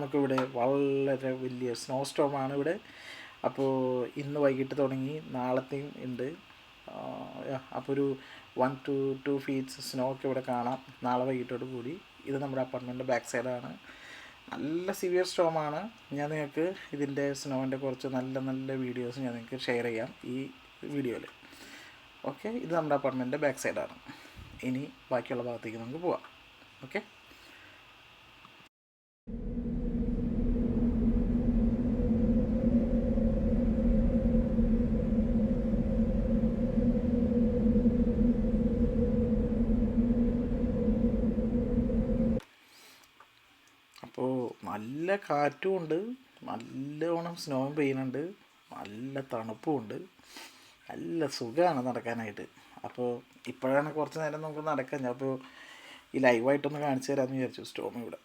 നമുക്കിവിടെ വളരെ വലിയ സ്നോ സ്റ്റോമാണ് ഇവിടെ. അപ്പോൾ ഇന്ന് വൈകിട്ട് തുടങ്ങി നാളത്തെയും ഉണ്ട്. അപ്പോൾ ഒരു 1 to 2 feet സ്നോ ഒക്കെ ഇവിടെ കാണാം നാളെ വൈകിട്ടോട് കൂടി. ഇത് നമ്മുടെ അപ്പാർട്ട്മെൻറ്റിൻ്റെ ബാക്ക് സൈഡാണ്. നല്ല സിവിയർ സ്റ്റോമാണ്. ഞാൻ നിങ്ങൾക്ക് ഇതിൻ്റെ സ്നോവിൻ്റെ കുറച്ച് നല്ല നല്ല വീഡിയോസ് ഞാൻ നിങ്ങൾക്ക് ഷെയർ ചെയ്യാം ഈ വീഡിയോയിൽ. ഓക്കെ, ഇത് നമ്മുടെ അപ്പാർട്ട്മെൻറ്റിൻ്റെ ബാക്ക് സൈഡാണ്. ഇനി ബാക്കിയുള്ള ഭാഗത്തേക്ക് നമുക്ക് പോവാം. ഓക്കെ, അപ്പോൾ നല്ല കാറ്റും ഉണ്ട്, നല്ലോണം സ്നോയും പെയ്യുന്നുണ്ട്, നല്ല തണുപ്പും ഉണ്ട്, നല്ല സുഖമാണ് നടക്കാനായിട്ട്. അപ്പോൾ ഇപ്പോഴാണ് കുറച്ച് നേരം നമുക്ക് നടക്കാം. ഞാൻ അപ്പോൾ ഈ ലൈവായിട്ടൊന്ന് കാണിച്ചു തരാമെന്ന് വിചാരിച്ചു സ്റ്റോം ഇവിടെ.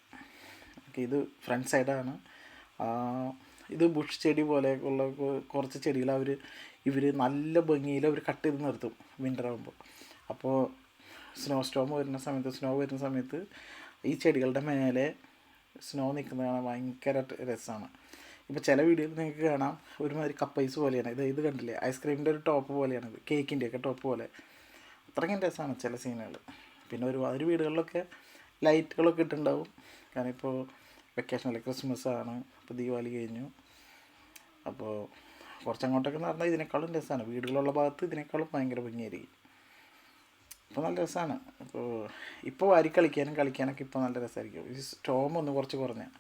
ഓക്കെ, ഇത് ഫ്രണ്ട് സൈഡാണ്. ഇത് ബുഷ് ചെടി പോലെ ഉള്ള കുറച്ച് ചെടികൾ ഇവർ നല്ല ഭംഗിയിൽ അവർ കട്ട് ചെയ്ത് നിർത്തും വിൻ്റർ ആകുമ്പോൾ. അപ്പോൾ സ്നോ വരുന്ന സമയത്ത് ഈ ചെടികളുടെ മേലെ സ്നോ നിൽക്കുന്നത് കാണാൻ ഭയങ്കര രസമാണ്. ഇപ്പോൾ ചില വീഡിയോയിൽ നിങ്ങൾക്ക് കാണാം ഒരുമാതിരി കപ്പൈസ് പോലെയാണ്. ഇത് കണ്ടില്ലേ, ഐസ്ക്രീമിൻ്റെ ഒരു ടോപ്പ് പോലെയാണ്, ഇത് കേക്കിൻ്റെയൊക്കെ ടോപ്പ് പോലെ. അത്രയ്ക്കും രസമാണ് ചില സീനുകൾ. പിന്നെ ഒരുമാതിരി വീടുകളിലൊക്കെ ലൈറ്റുകളൊക്കെ ഇട്ടുണ്ടാവും. കാരണം ഇപ്പോൾ വെക്കേഷനല്ലേ, ക്രിസ്മസ് ആണ്, ഇപ്പോൾ ദീപാവലി കഴിഞ്ഞു. അപ്പോൾ കുറച്ചങ്ങോട്ടൊക്കെ എന്ന് പറഞ്ഞാൽ ഇതിനേക്കാളും രസമാണ്. വീടുകളുള്ള ഭാഗത്ത് ഇതിനേക്കാളും ഭയങ്കര ഭംഗിയായിരിക്കും. ഇപ്പോൾ നല്ല രസമാണ്. ഇപ്പോൾ വാരി കളിക്കാനൊക്കെ ഇപ്പോൾ നല്ല രസമായിരിക്കും. ഈ സ്റ്റോം ഒന്ന് കുറച്ച് കുറഞ്ഞാൽ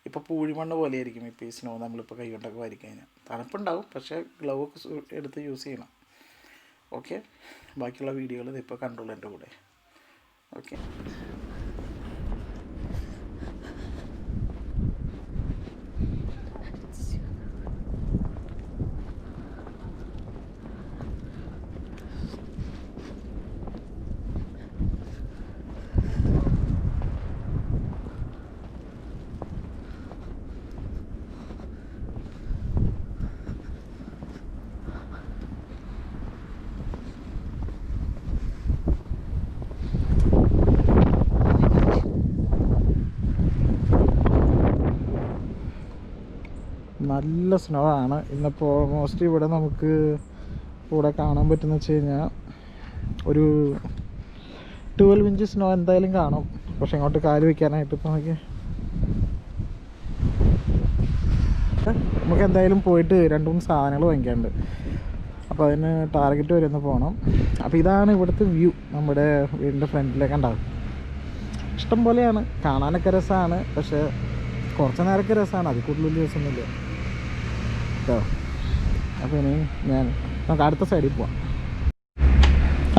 ഇപ്പോൾ പൂഴിമണ്ണ് പോലെയായിരിക്കും ഇപ്പോൾ ഈ സ്നോ നമ്മളിപ്പോൾ കൈ കൊണ്ടൊക്കെ വാരി കഴിഞ്ഞാൽ. തണുപ്പുണ്ടാവും, പക്ഷേ ഗ്ലൗ ഒക്കെ എടുത്ത് യൂസ് ചെയ്യണം. ഓക്കെ, ബാക്കിയുള്ള വീഡിയോകൾ ഇതിപ്പോൾ കണ്ടോളൂ എൻ്റെ കൂടെ. ഓക്കെ, നല്ല സ്നോ ആണ് ഇന്നിപ്പോൾ. ഓൾമോസ്റ്റ് ഇവിടെ നമുക്ക് ഇവിടെ കാണാൻ പറ്റുന്ന വെച്ച് കഴിഞ്ഞാൽ ഒരു 12 inch സ്നോ എന്തായാലും കാണും. പക്ഷെ ഇങ്ങോട്ട് കാല് വയ്ക്കാനായിട്ട് ഇപ്പോൾ നമുക്ക് എന്തായാലും പോയിട്ട് 2-3 സാധനങ്ങൾ വാങ്ങിക്കാനുണ്ട്. അപ്പോൾ അതിന് ടാർഗറ്റ് വരെ ഒന്ന് പോകണം. അപ്പോൾ ഇതാണ് ഇവിടുത്തെ വ്യൂ, നമ്മുടെ വീടിൻ്റെ ഫ്രണ്ടിലേക്ക് ഉണ്ടാകും. ഇഷ്ടം പോലെയാണ്, കാണാനൊക്കെ രസമാണ്. പക്ഷേ കുറച്ച് നേരമൊക്കെ രസമാണ്, അതിൽ കൂടുതൽ ദിവസമൊന്നുമില്ല കേട്ടോ. അപ്പോൾ ഇനി നമുക്ക് അടുത്ത സൈഡിൽ പോവാം.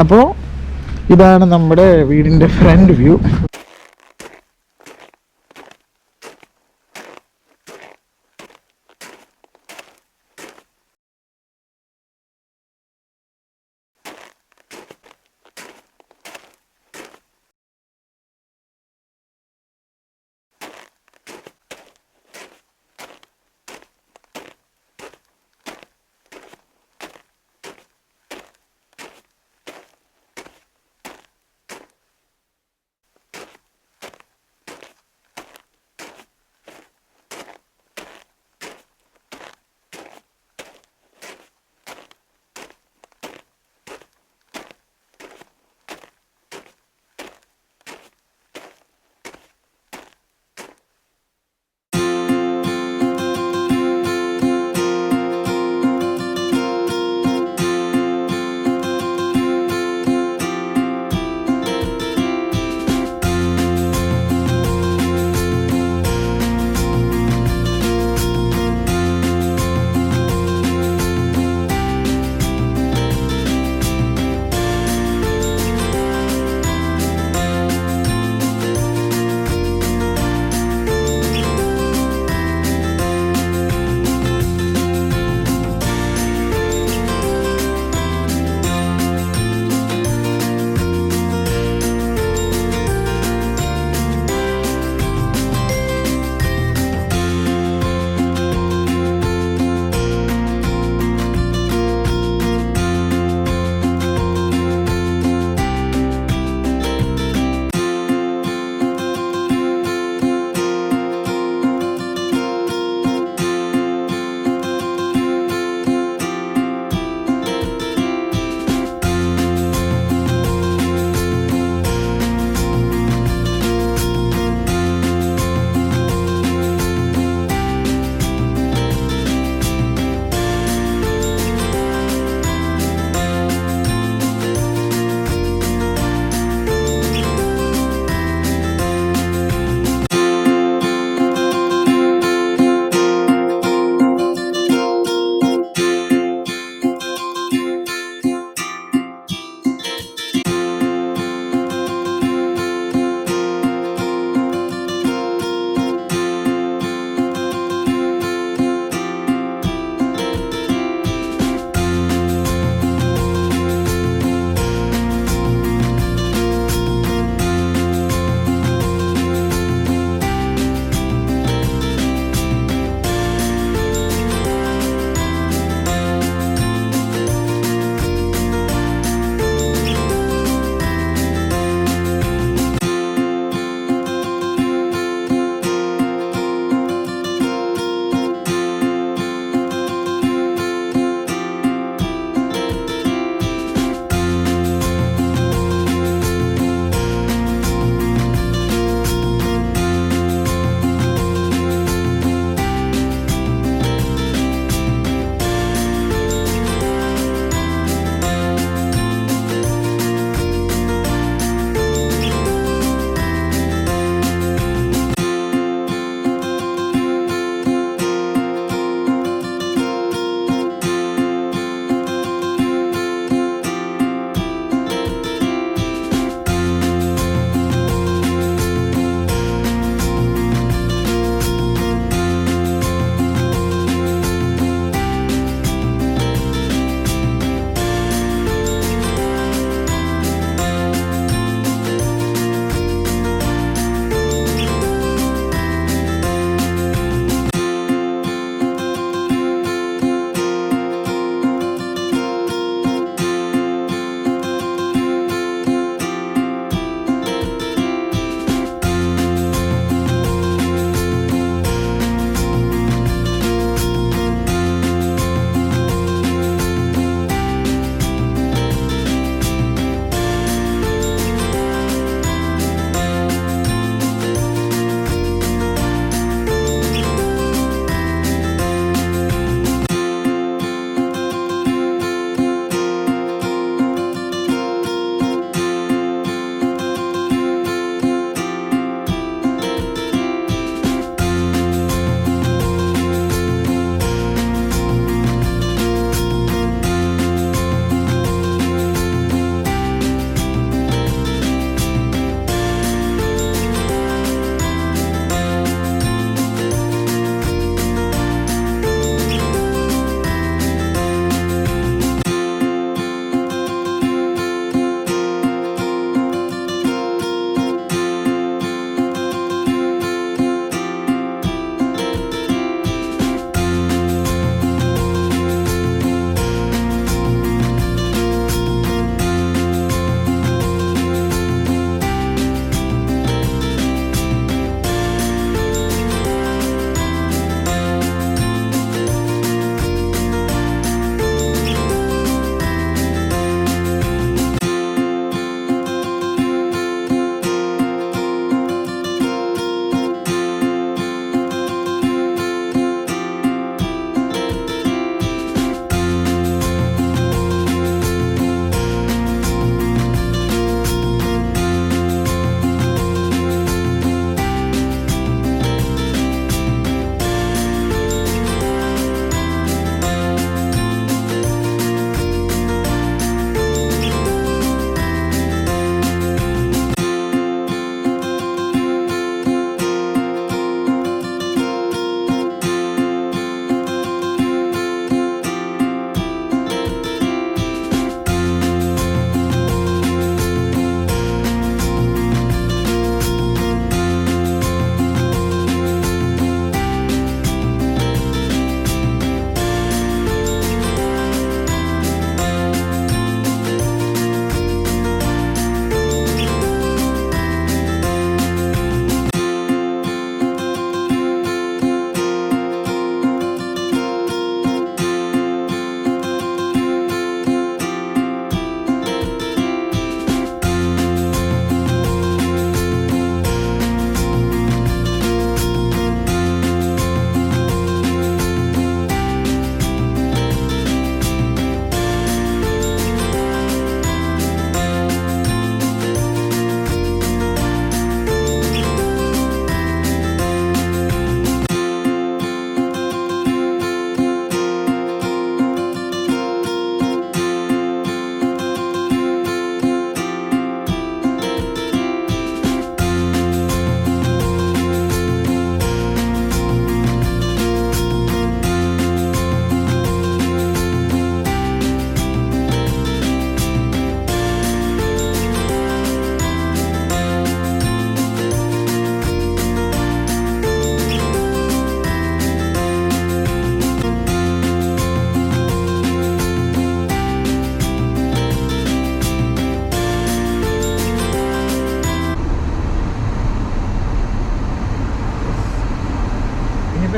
അപ്പോൾ ഇതാണ് നമ്മുടെ വീടിൻ്റെ ഫ്രണ്ട് വ്യൂ.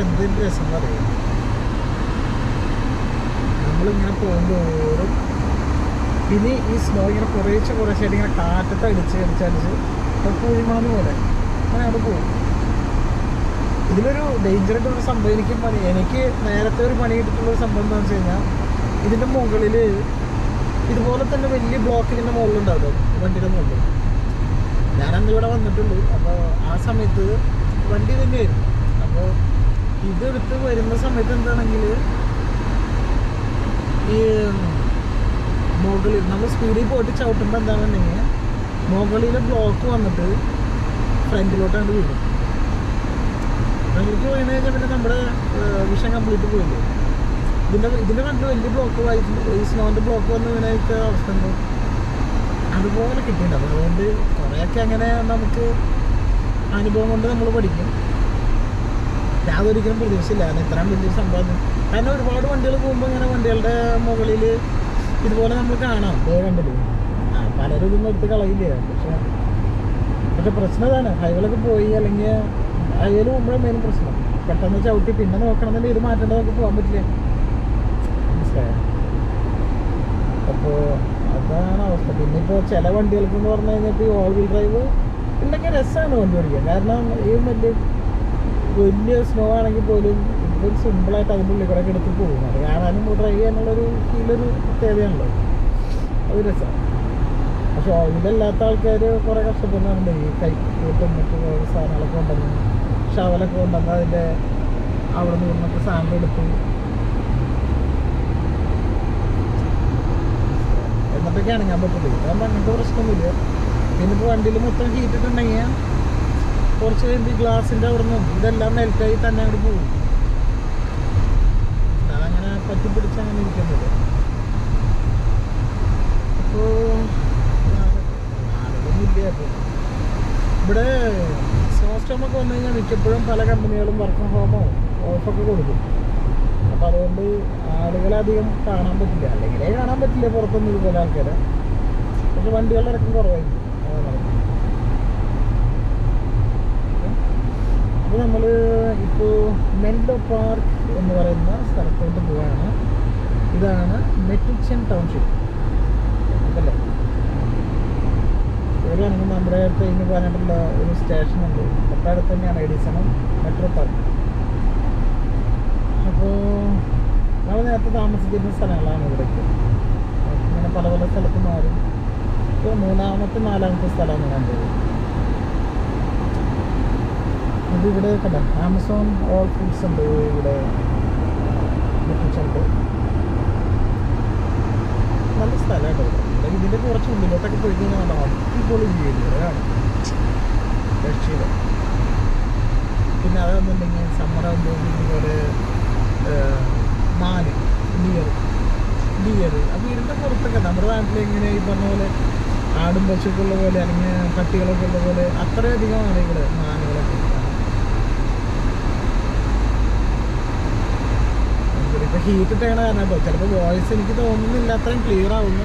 എന്തിൻ്റെ രസം എന്ന് പറയുക, നമ്മളിങ്ങനെ പോകുമ്പോഴും പിന്നെ ഈ സ്നോ ഇങ്ങനെ കുറേശ്ശായിട്ട് ഇങ്ങനെ കാറ്റത്ത് അടിച്ച് പൂഴിമാന്ന് പോലെ അങ്ങനെ അവിടെ പോകും. ഇതിലൊരു ഡേഞ്ചറായിട്ടൊരു സംഭവം എനിക്ക് നേരത്തെ ഒരു പണി കിട്ടിയിട്ടുള്ളൊരു സംഭവം എന്താണെന്ന് വെച്ച് കഴിഞ്ഞാൽ, ഇതിൻ്റെ മുകളിൽ ഇതുപോലെ തന്നെ വലിയ ബ്ലോക്ക് ഇതിൻ്റെ മുകളിലുണ്ടാവും, വണ്ടിയുടെ മുകളിൽ. ഞാനന്ന് ഇവിടെ വന്നിട്ടുള്ളൂ. അപ്പോൾ ആ സമയത്ത് വണ്ടി തന്നെയായിരുന്നു. അപ്പോൾ ഇതെടുത്ത് വരുന്ന സമയത്ത് എന്താണെങ്കിൽ ഈ മുകളിൽ നമ്മൾ സ്പീഡിൽ പോയിട്ട് ചവിട്ടുമ്പോൾ എന്താണെന്നുണ്ടെങ്കിൽ മുകളിൽ ബ്ലോക്ക് വന്നിട്ട് ഫ്രണ്ടിലോട്ടാണ്ട് വീഴും. ഫ്രണ്ടിലേക്ക് വീണ് കഴിഞ്ഞാൽ പിന്നെ നമ്മുടെ വിഷൻ കംപ്ലീറ്റ് പോയില്ലേ. ഇതിൻ്റെ ഫ്രണ്ടിൽ വലിയ ബ്ലോക്ക് ഈ സ്നോൻ്റെ ബ്ലോക്ക് വന്ന് വീണൊക്കെ അവസ്ഥ ഉണ്ട്. അതുപോലെ കിട്ടിയിട്ടുണ്ടാവും. അതുകൊണ്ട് കുറേയൊക്കെ അങ്ങനെ നമുക്ക് അനുഭവം കൊണ്ട് നമ്മൾ പഠിക്കും. യാതൊരിക്കലും പ്രതീക്ഷയില്ല കാരണം ഇത്രയും വലിയ സംഭവം. കാരണം ഒരുപാട് വണ്ടികൾ പോകുമ്പോൾ ഇങ്ങനെ വണ്ടികളുടെ മുകളിൽ ഇതുപോലെ നമ്മൾ കാണാം കണ്ടില്ലേ. പലരും ഇതൊന്നും എടുത്ത് കളയില്ല. പക്ഷെ പ്രശ്നം ഇതാണ്, ഹൈവേലൊക്കെ പോയി അല്ലെങ്കിൽ ഹൈവേയിൽ പോകുമ്പോഴേ മെയിൻ പ്രശ്നം. പെട്ടെന്ന് ചവിട്ടി പിന്നെ നോക്കണമെന്നുണ്ടെങ്കിൽ ഇത് മാറ്റേണ്ടത് നമുക്ക് പോകാൻ പറ്റില്ല. മനസ്സിലായോ? അപ്പോൾ അതാണ് അവസ്ഥ. പിന്നെ ഇപ്പോൾ ചില വണ്ടികൾക്ക് എന്ന് പറഞ്ഞു കഴിഞ്ഞാൽ ഇപ്പോൾ ഈ ഓൾ വീൽ ഡ്രൈവ് ഉണ്ടെങ്കിൽ രസമാണ് വണ്ടി ഓടിക്കാൻ. കാരണം ഈ വലിയ സ്നോ ആണെങ്കിൽ പോലും ഇപ്പോൾ സിമ്പിളായിട്ട് അതിൻ്റെ ഉള്ളിൽ കൂടെ എടുത്ത് പോകും. അത് കാണാനും ഡ്രൈവ് ചെയ്യാനുള്ളൊരു ഫീലൊരു പ്രത്യേകതയാണല്ലോ, അത് രസമാണ്. പക്ഷെ ഓൾ വീലല്ലാത്ത ആൾക്കാർ കുറേ കഷ്ടപ്പെടുന്നുണ്ട്. ഈ കൈക്കൂട്ടും മറ്റു സാധനങ്ങളൊക്കെ കൊണ്ടുവന്ന് ഷവലൊക്കെ കൊണ്ടുവന്ന് അതിൻ്റെ അവിടെ നിന്ന് നിന്നൊക്കെ സാധനം എടുത്ത് എന്നിട്ടൊക്കെ അനങ്ങാൻ പറ്റുള്ളൂ. അതാകുമ്പോൾ അങ്ങനത്തെ പ്രശ്നമൊന്നുമില്ല. പിന്നെ ഇപ്പോൾ വണ്ടിയിൽ മൊത്തം ഹീറ്റിട്ടുണ്ടെങ്കിൽ കുറച്ച് കഴിയുമ്പോൾ ഈ ഗ്ലാസിൻ്റെ അവിടെ നിന്നും ഇതെല്ലാം മെൽറ്റായി തന്നെ അങ്ങോട്ട് പോകും. അതങ്ങനെ പറ്റിപ്പിടിച്ച് അങ്ങനെ ഇരിക്കുന്നത്. അപ്പോൾ ആളുകളൊന്നുമില്ല. അപ്പോൾ ഇവിടെ സ്നോസ്റ്റോമൊക്കെ വന്നു കഴിഞ്ഞാൽ മിക്കപ്പോഴും പല കമ്പനികളും വർക്ക് ഫ്രം ഹോമോ ഓഫൊക്കെ കൊടുക്കും. അപ്പോൾ അതുകൊണ്ട് ആളുകളെ അധികം കാണാൻ പറ്റില്ല, അല്ലെങ്കിലേ കാണാൻ പറ്റില്ല പുറത്തൊന്നും ഇതുപോലെ ആൾക്കാരെ. പക്ഷെ വണ്ടികളുടെ ഇറക്കം കുറവായിരിക്കും. അപ്പോൾ നമ്മൾ ഇപ്പോൾ മെൻലോ പാർക്ക് എന്ന് പറയുന്ന സ്ഥലത്തോട്ട് പോവാണ്. ഇതാണ് മെറ്റുച്ചൻ ടൗൺഷിപ്പ് അല്ലേ. ഇവിടെയാണെങ്കിൽ നമ്മുടെ ട്രെയിനിന് പോകാനായിട്ടുള്ള ഒരു സ്റ്റേഷനുണ്ട്. തൊട്ടടുത്ത് തന്നെയാണ് എഡിസണും മെട്രോ പാർക്ക്. അപ്പോൾ നമ്മൾ നേരത്തെ താമസിക്കുന്ന സ്ഥലങ്ങളാണ് ഇവിടേക്ക്. ഇങ്ങനെ പല പല സ്ഥലത്ത് മാറും. ഇപ്പോൾ മൂന്നാമത്തെ നാലാമത്തെ സ്ഥലമാണ് കണ്ടത്. അതിവിടെ കണ്ട ആമസോൺ ഓൾ ഫുഡ്സ് ഉണ്ട് ഇവിടെ ഉണ്ട്. നല്ല സ്ഥലമായിട്ട് ഇവിടെ. ഇതിൻ്റെ കുറച്ച് ഉള്ളിലോട്ടൊക്കെ പോയി കഴിഞ്ഞാൽ അടിപൊളി ചെയ്യുന്നത് കാണാം, രക്ഷയില്ല. പിന്നെ അതെന്നുണ്ടെങ്കിൽ സമ്മറാകുമ്പോൾ ഇതുപോലെ മാന് ഡിയർ അപ്പോൾ ഇതിൻ്റെ പുറത്തൊക്കെ നമ്മുടെ നാട്ടിൽ എങ്ങനെ ഈ പറഞ്ഞ പോലെ ആടും പശുക്കൾ ഉള്ള പോലെ അല്ലെങ്കിൽ പട്ടികളൊക്കെ ഉള്ള പോലെ അത്രയധികമാണ് ഇവിടെ മാനുകളൊക്കെ. ഇപ്പോൾ ഹീറ്റ് ഇട്ടേണ കാരണം കേട്ടോ ചിലപ്പോൾ വോയിസ് എനിക്ക് തോന്നുന്നില്ല അത്രയും ക്ലിയർ ആവുന്നു.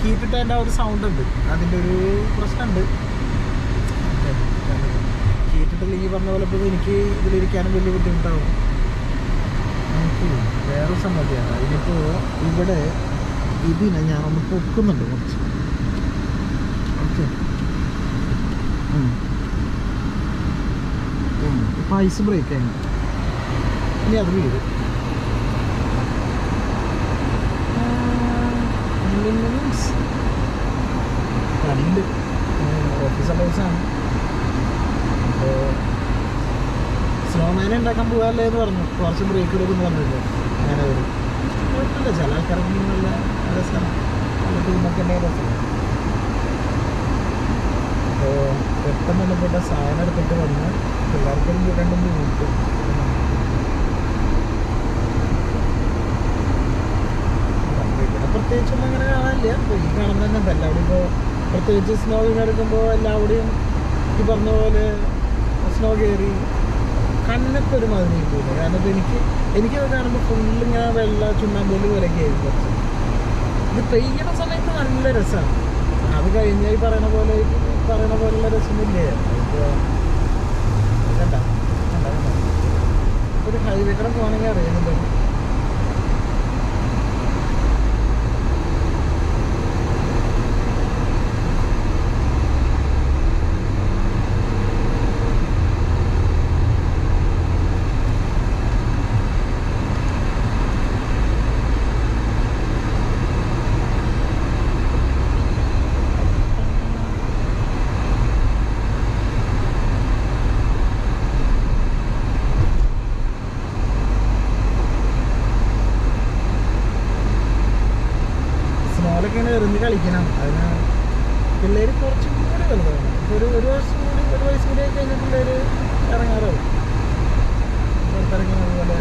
ഹീറ്റ് ഇട്ടതിൻ്റെ ആ ഒരു സൗണ്ട് ഉണ്ട്, അതിൻ്റെ ഒരു പ്രശ്നമുണ്ട്. ഹീറ്റ് ഇട്ടില്ല ഈ പറഞ്ഞ പോലെ ഇപ്പോൾ എനിക്ക് ഇതിലിരിക്കാനും വലിയ ബുദ്ധിമുട്ടാവും. നമുക്ക് വേറെ സംഗതിയാണ്. അതിനിപ്പോൾ ഇവിടെ ഇതിനെ ഞാനൊന്ന് പൊക്കുന്നുണ്ട് കുറച്ച്. ഓക്കെ, ഇപ്പം ഐസ് ബ്രേക്ക് ആയി. ഇനി അത് വീട് പണിയുണ്ട്, ഓഫീസ് അലൗസാണ്. അപ്പോൾ സ്നോമാനെ ഉണ്ടാക്കാൻ പോകാമല്ലേ എന്ന് പറഞ്ഞു. കുറച്ച് ബ്രേക്ക് എടുക്കുമെന്ന് പറഞ്ഞിട്ട് അങ്ങനെ വരും. കുഴപ്പമില്ല, ചില ആൾക്കാർക്ക് നല്ല രസമാണ്, നല്ല ടീമൊക്കെ ഉണ്ടെങ്കിൽ രസമാണ്. അപ്പോൾ പെട്ടെന്ന് തന്നെ പോയിട്ട് സാധനം എടുത്തിട്ട് വന്ന് പിള്ളേർക്കൊരു 2 മിനിറ്റ് ഇവിടെ പ്രത്യേകിച്ചൊന്നും അങ്ങനെ കാണാനില്ല. അപ്പോൾ ഈ കാണുന്ന തന്നെ ഉണ്ട് എല്ലാവരും. ഇപ്പോൾ പ്രത്യേകിച്ച് സ്നോ എടുക്കുമ്പോൾ എല്ലാവരുടെയും ഈ പറഞ്ഞ പോലെ സ്നോ കയറി കണ്ണൊക്കെ ഒരു മാതിരി പോയില്ല. കാരണം ഇപ്പോൾ എനിക്കത് കാണുമ്പോൾ ഫുള്ളിങ്ങനെ വെള്ള ചുണ്ണാമ്പല് പോലെയൊക്കെ ആയിരുന്നു. കുറച്ച് ഇത് പെയ്യണ സമയത്ത് നല്ല രസമാണ്. അത് കഴിഞ്ഞാൽ ഈ പറയണ പോലെയുള്ള രസമൊന്നുമില്ലേ. ഇപ്പോൾ കണ്ട ഒരു ഹൈവേ കൂടെ പോകണമെങ്കിൽ അറിയുന്നുണ്ട്. സ്നോലൊക്കെയാണ് എറിഞ്ഞ് കളിക്കണം. അതിന് പിള്ളേർ കുറച്ചും കൂടി വലുതാണ്. ഒരു വർഷം കൂടി, ഒരു വയസ്സ് കൂടി ആയി കഴിഞ്ഞാൽ പിള്ളേർ ഇറങ്ങാറാവും. പുറത്തിറങ്ങി അതുപോലെ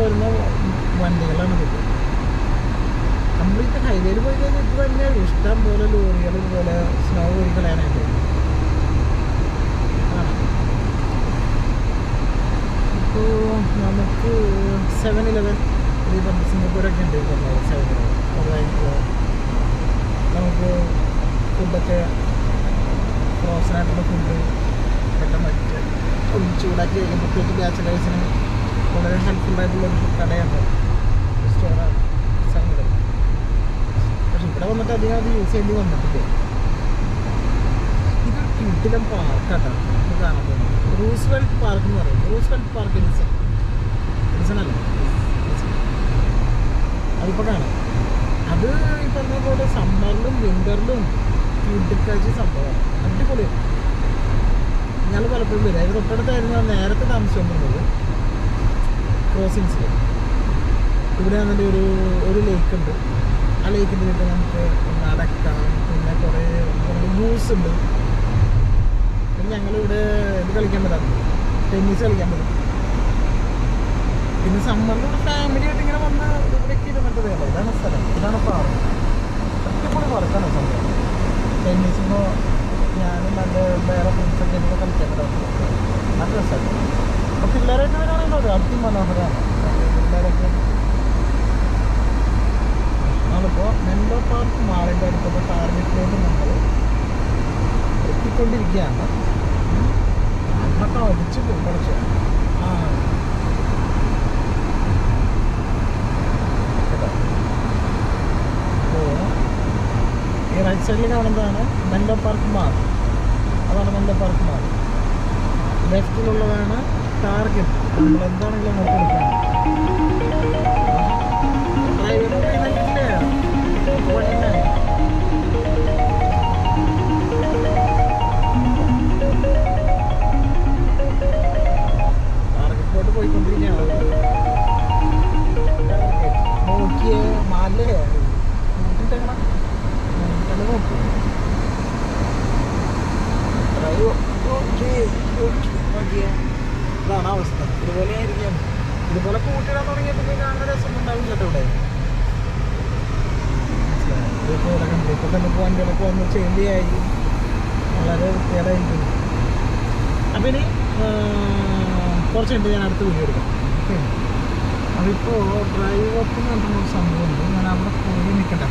വരുന്ന വണ്ടികളാണ് ഇത്. കംപ്ലീറ്റ് ഹൈവേയിൽ പോയി കഴിഞ്ഞാൽ ഇത് തന്നെയാണ് ഇഷ്ടം പോലെ ലോറികൾ ഇതുപോലെ സ്നോ പോയി കളയാനായിട്ട്. ഇപ്പോൾ നമുക്ക് 7-Eleven സിംഗപ്പൂരൊക്കെ ഉണ്ട്. 7-Eleven അതായത് നമുക്ക് ഫുഡൊക്കെ ഫ്രോസനായിട്ടുള്ള ഫുഡ് എല്ലാം മറ്റ് ചൂടാക്കി കഴിയുമ്പോഴത്തേക്ക് ബാച്ചിലേഴ്സിന് വളരെ ഹെൽപ്ഫുള്ളായിട്ടുള്ളൊരു കടയാണ്, സ്റ്റോറാണ് 7-Eleven. പക്ഷെ ഇവിടെ വന്നിട്ട് അധികം അത് യൂസ് ചെയ്യേണ്ടി വന്നിട്ടില്ല. ഇതൊരു കിടിലം പാർക്കാട്ടോ നമുക്ക് കാണാൻ പോകുന്നത്. റൂസ്വെൽറ്റ് പാർക്ക് എന്ന് പറയും. റൂസ്വെൽറ്റ് പാർക്ക് എഡിസൺ അല്ല, അതിപ്പോൾ കാണാം. അത് ഈ പറഞ്ഞ പോലെ സമ്മറിലും വിൻ്ററിലും കിട്ടിക്കാഴ്ച സംഭവമാണ്. അടിപൊളിയാണ്. ഞങ്ങൾ പലപ്പോഴും വരും. അതിന് തൊട്ടടുത്തായിരുന്നു നേരത്തെ താമസിച്ചുകൊണ്ടിരുന്നത്. ക്രോസിങ്സിൽ ഇവിടെ വന്നിട്ട് ഒരു ലേക്ക് ഉണ്ട്. ആ ലേക്കിൻ്റെ വീട്ടിൽ നമുക്ക് നടക്കാം. പിന്നെ കുറേ ബ്യൂസ് ഉണ്ട്. പിന്നെ ഞങ്ങളിവിടെ ഇത് കളിക്കാൻ പറ്റാറുണ്ട്, ടെന്നീസ് കളിക്കാൻ പറ്റും. പിന്നെ സമ്മറിൽ ഫാമിലി ആയിട്ട് ഇങ്ങനെ വന്ന് ഇവിടേക്ക് ഇരുന്നിട്ട് വേണം. ഇതാണ് സ്ഥലം, ഇതാണ് പാർക്ക്. അടിപൊളി പാർക്കാണ് സംഭവം. ടെന്നീസ് ഇപ്പോൾ ഞാനും നല്ല വേറെ ഫ്രണ്ട്സൊക്കെ ഇപ്പോൾ കളിക്കാൻ പറ്റാറുണ്ട്. നല്ല രസമാണ്. അപ്പോൾ പിള്ളേരായിട്ട് വരാണെങ്കിലോ അതിമനോഹരമാണ്. പിള്ളേരൊക്കെ നമ്മളിപ്പോൾ മെൻലോ പാർക്ക് മാളിൻ്റെ അടുത്തുള്ള ടാർഗറ്റിലോട്ട് നമ്മൾ എത്തിക്കൊണ്ടിരിക്കുകയാണ്. അന്നൊക്കെ അടിച്ച് പോയി കുറച്ച്. അപ്പോൾ ഈ റൈറ്റ് സൈഡിൽ കാണുന്നതാണ് മെൻലോ പാർക്ക് മാൾ. അതാണ് മെൻലോ പാർക്ക് മാൾ. ലെഫ്റ്റിലുള്ളതാണ് ടാർഗറ്റ്. നമ്മൾ എന്താണെങ്കിലും നോക്കിയെടുക്കണം. ടാർഗറ്റിലോട്ട് പോയിക്കൊണ്ടിരിക്കുകയാണ്. നോക്കിയ മാലേ കൂട്ടിട്ടെങ്ങനെ നോക്കി ഇതാണ് അവസ്ഥ. ഇതുപോലെ ആയിരിക്കും. ഇതുപോലെ കൂട്ടിടാൻ തുടങ്ങിയപ്പോൾ കാണുന്ന രസം ഉണ്ടാവില്ല ഇവിടെ. ഇതുപോലെ കണ്ടു. ഇപ്പോൾ തന്നെ വണ്ടികളൊക്കെ വന്ന് ചേഞ്ചായി വളരെ വൃത്തികേടായിരിക്കും. അപ്പം ഇനി കുറച്ച് കഴിഞ്ഞ് ഞാൻ അടുത്ത വീഡിയോ എടുക്കാം. ഓക്കെ. അതിപ്പോൾ ഡ്രൈവ് അപ്പ് എന്ന് പറഞ്ഞൊരു സംഭവമുണ്ട്. ഞാൻ അവിടെ പോയി നിൽക്കട്ടെ,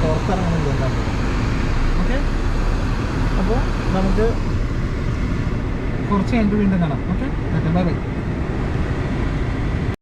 പുറത്തിറങ്ങണമെങ്കിൽ ഉണ്ടാകും. ഓക്കെ. അപ്പോൾ നമുക്ക് കുറച്ച് കഴിഞ്ഞിട്ട് വീണ്ടും കാണാം. ഓക്കെ. Bye bye.